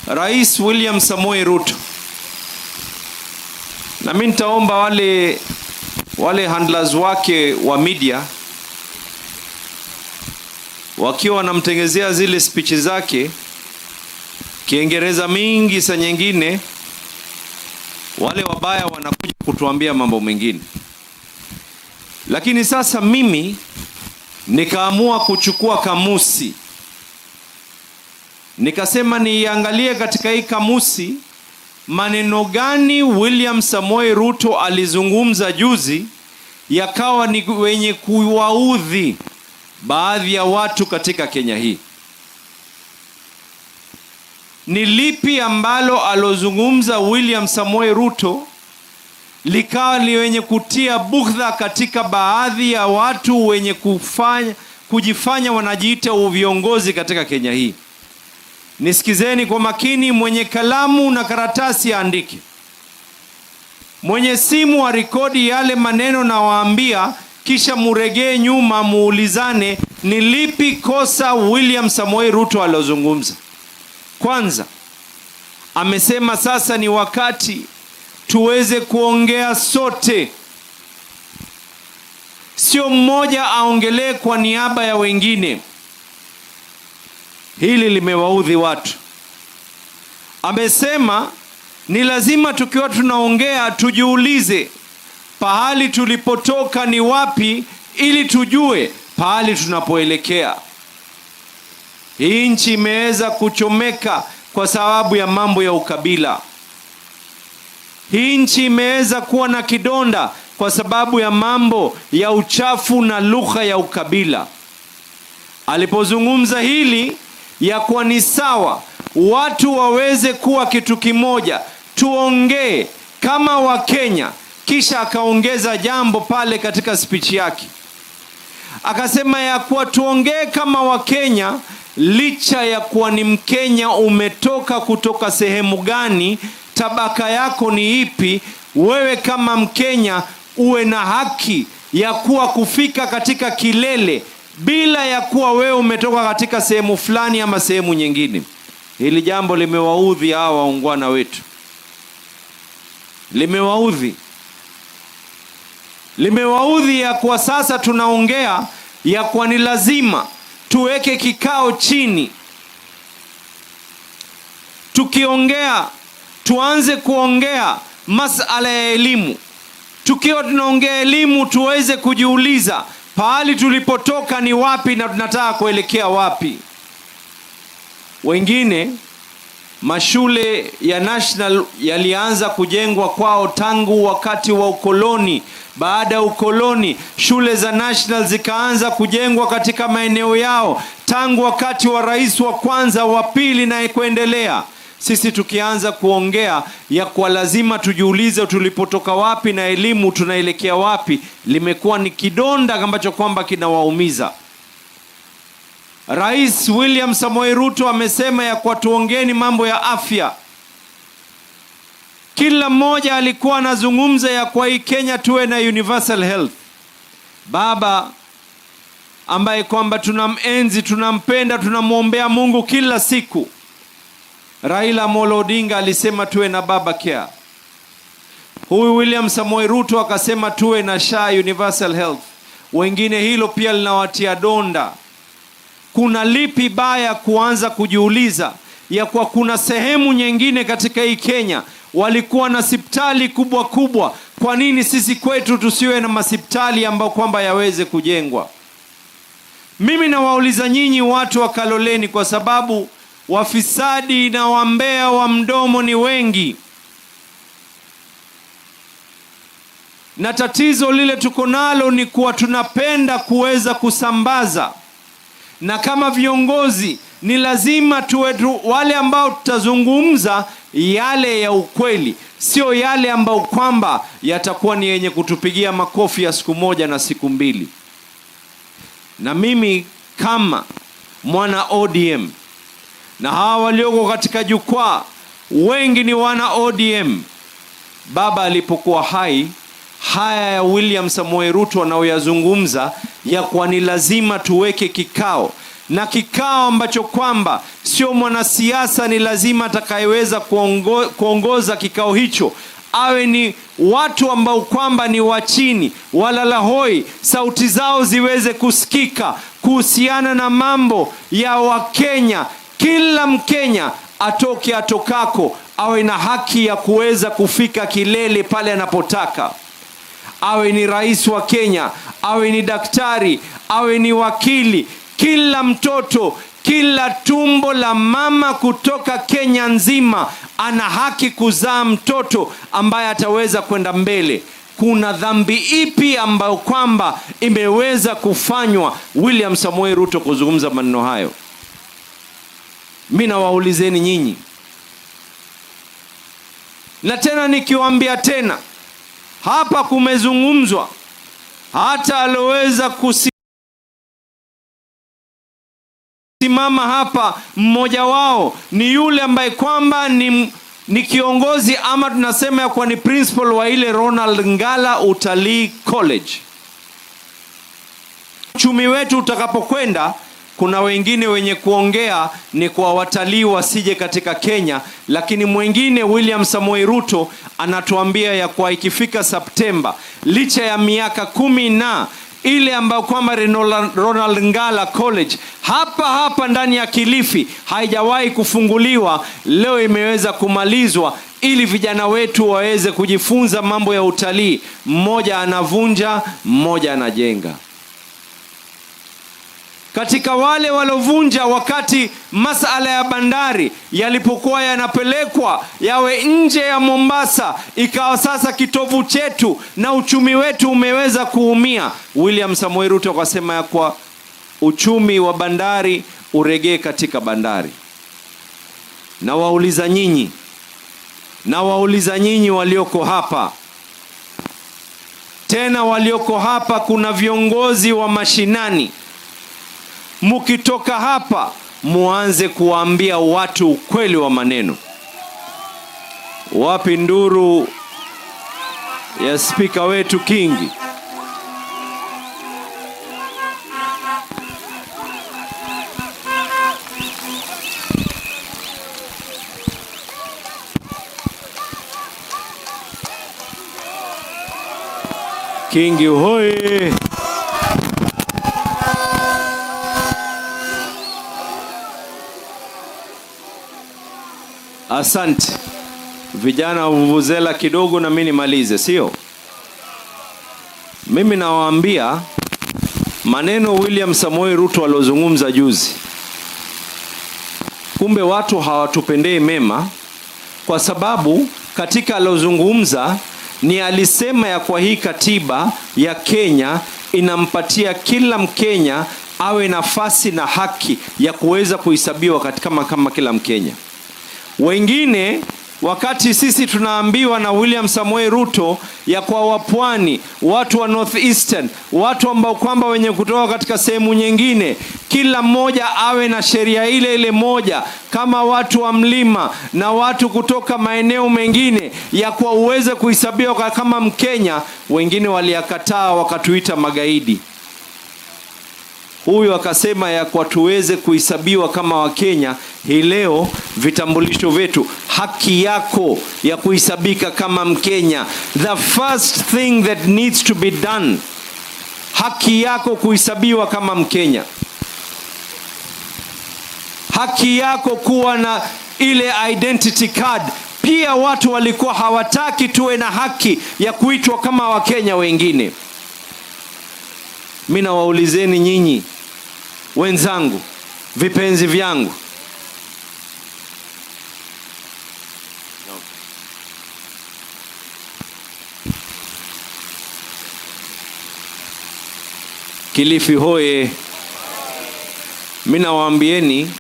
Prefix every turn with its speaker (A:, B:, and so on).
A: Rais William Samoei Ruto, na mimi nitaomba wale handlers wake wa media wakiwa wanamtengezea zile speech zake Kiingereza mingi, saa nyingine wale wabaya wanakuja kutuambia mambo mengine. Lakini sasa mimi nikaamua kuchukua kamusi, nikasema niangalie katika hii kamusi maneno gani William Samoei Ruto alizungumza juzi yakawa ni wenye kuwaudhi baadhi ya watu katika Kenya hii. Ni lipi ambalo alozungumza William Samoei Ruto likawa ni wenye kutia bugdha katika baadhi ya watu wenye kujifanya wanajiita viongozi katika Kenya hii? Nisikizeni kwa makini, mwenye kalamu na karatasi aandike, mwenye simu arekodi yale maneno na waambia, kisha muregee nyuma muulizane ni lipi kosa William Samoei Ruto alozungumza. Kwanza, amesema sasa ni wakati tuweze kuongea sote, sio mmoja aongelee kwa niaba ya wengine. Hili limewaudhi watu. Amesema ni lazima tukiwa tunaongea tujiulize pahali tulipotoka ni wapi, ili tujue pahali tunapoelekea. Hii nchi imeweza kuchomeka kwa sababu ya mambo ya ukabila. Hii nchi imeweza kuwa na kidonda kwa sababu ya mambo ya uchafu na lugha ya ukabila. Alipozungumza hili ya kuwa ni sawa watu waweze kuwa kitu kimoja, tuongee kama Wakenya, kisha akaongeza jambo pale katika speech yake. Akasema ya kuwa tuongee kama Wakenya licha ya kuwa ni Mkenya, umetoka kutoka sehemu gani, tabaka yako ni ipi, wewe kama Mkenya uwe na haki ya kuwa kufika katika kilele bila ya kuwa wewe umetoka katika sehemu fulani ama sehemu nyingine. Hili jambo limewaudhi hawa waungwana wetu. Limewaudhi ya kwa sasa tunaongea ya kwa ni lazima tuweke kikao chini. Tukiongea tuanze kuongea masala ya elimu. Tukiwa tunaongea elimu tuweze kujiuliza pahali tulipotoka ni wapi na tunataka kuelekea wapi. Wengine mashule ya national yalianza kujengwa kwao tangu wakati wa ukoloni. Baada ya ukoloni shule za national zikaanza kujengwa katika maeneo yao tangu wakati wa rais wa kwanza, wa pili na kuendelea. Sisi tukianza kuongea ya kwa lazima tujiulize tulipotoka wapi na elimu tunaelekea wapi, limekuwa ni kidonda ambacho kwamba kinawaumiza. Rais William Samoei Ruto amesema ya kwa tuongeni mambo ya afya. Kila mmoja alikuwa anazungumza ya kwa hii Kenya tuwe na universal health. Baba ambaye kwamba tunamenzi, tunampenda, tunamwombea Mungu kila siku, Raila Amolo Odinga alisema tuwe na baba care. Huyu William Samoei Ruto akasema tuwe na SHA, universal health. Wengine hilo pia linawatia donda. Kuna lipi baya kuanza kujiuliza ya kwa kuna sehemu nyingine katika hii Kenya walikuwa na hospitali kubwa kubwa, kwa nini sisi kwetu tusiwe na masipitali ambao kwamba yaweze kujengwa? Mimi nawauliza nyinyi watu wa Kaloleni, kwa sababu wafisadi na wambea wa mdomo ni wengi, na tatizo lile tuko nalo ni kuwa tunapenda kuweza kusambaza. Na kama viongozi ni lazima tuwe wale ambao tutazungumza yale ya ukweli, sio yale ambao kwamba yatakuwa ni yenye kutupigia makofi ya siku moja na siku mbili. Na mimi kama mwana ODM, na hawa walioko katika jukwaa wengi ni wana ODM, baba alipokuwa hai, haya ya William Samoei Ruto anaoyazungumza ya kwa ni lazima tuweke kikao na kikao ambacho kwamba sio mwanasiasa ni lazima atakayeweza kuongoza kikao hicho, awe ni watu ambao kwamba ni wa chini, walalahoi, sauti zao ziweze kusikika kuhusiana na mambo ya Wakenya. Kila Mkenya atoke atokako awe na haki ya kuweza kufika kilele pale anapotaka. Awe ni rais wa Kenya, awe ni daktari, awe ni wakili, kila mtoto, kila tumbo la mama kutoka Kenya nzima ana haki kuzaa mtoto ambaye ataweza kwenda mbele. Kuna dhambi ipi ambayo kwamba imeweza kufanywa William Samoei Ruto kuzungumza maneno hayo? Mimi nawaulizeni nyinyi, na tena nikiwaambia tena, hapa kumezungumzwa, hata aloweza kusimama hapa mmoja wao ni yule ambaye kwamba ni kiongozi ama tunasema ya kuwa ni principal wa ile Ronald Ngala Utalii College. Uchumi wetu utakapokwenda, kuna wengine wenye kuongea ni kwa watalii wasije katika Kenya, lakini mwingine William Samoei Ruto anatuambia ya kwa ikifika Septemba, licha ya miaka 10 na ile ambayo kwamba Ronald Ngala College hapa ndani ya Kilifi haijawahi kufunguliwa, leo imeweza kumalizwa ili vijana wetu waweze kujifunza mambo ya utalii. Mmoja anavunja, mmoja anajenga. Katika wale walovunja, wakati masala ya bandari yalipokuwa yanapelekwa yawe nje ya Mombasa, ikawa sasa kitovu chetu na uchumi wetu umeweza kuumia, William Samoei Ruto akasema ya kwa uchumi wa bandari uregee katika bandari. Na wauliza nyinyi walioko hapa, tena walioko hapa kuna viongozi wa mashinani, mukitoka hapa muanze kuambia watu ukweli wa maneno. Wapi nduru ya spika wetu Kingi? Kingi hoye! Asante. Vijana vuvuzela kidogo na mimi nimalize, sio? Mimi nawaambia maneno William Samoei Ruto alozungumza juzi. Kumbe watu hawatupendei mema, kwa sababu katika alozungumza ni alisema ya kwa hii katiba ya Kenya inampatia kila Mkenya awe nafasi na haki ya kuweza kuhesabiwa kama kila Mkenya. Wengine wakati sisi tunaambiwa na William Samoei Ruto ya kwa wapwani, watu wa North Eastern, watu ambao kwamba wenye kutoka katika sehemu nyingine, kila mmoja awe na sheria ile moja kama watu wa mlima na watu kutoka maeneo mengine ya kwa uweze kuhesabiwa kama Mkenya, wengine waliyakataa wakatuita magaidi. Huyu akasema ya kwa tuweze kuhesabiwa kama Wakenya. Hii leo vitambulisho vyetu, haki yako ya kuhesabika kama Mkenya. The first thing that needs to be done, haki yako kuhesabiwa kama Mkenya. Haki yako kuwa na ile identity card. Pia watu walikuwa hawataki tuwe na haki ya kuitwa kama Wakenya wengine. Mimi nawaulizeni nyinyi wenzangu, vipenzi vyangu, Kilifi hoye! Mimi nawaambieni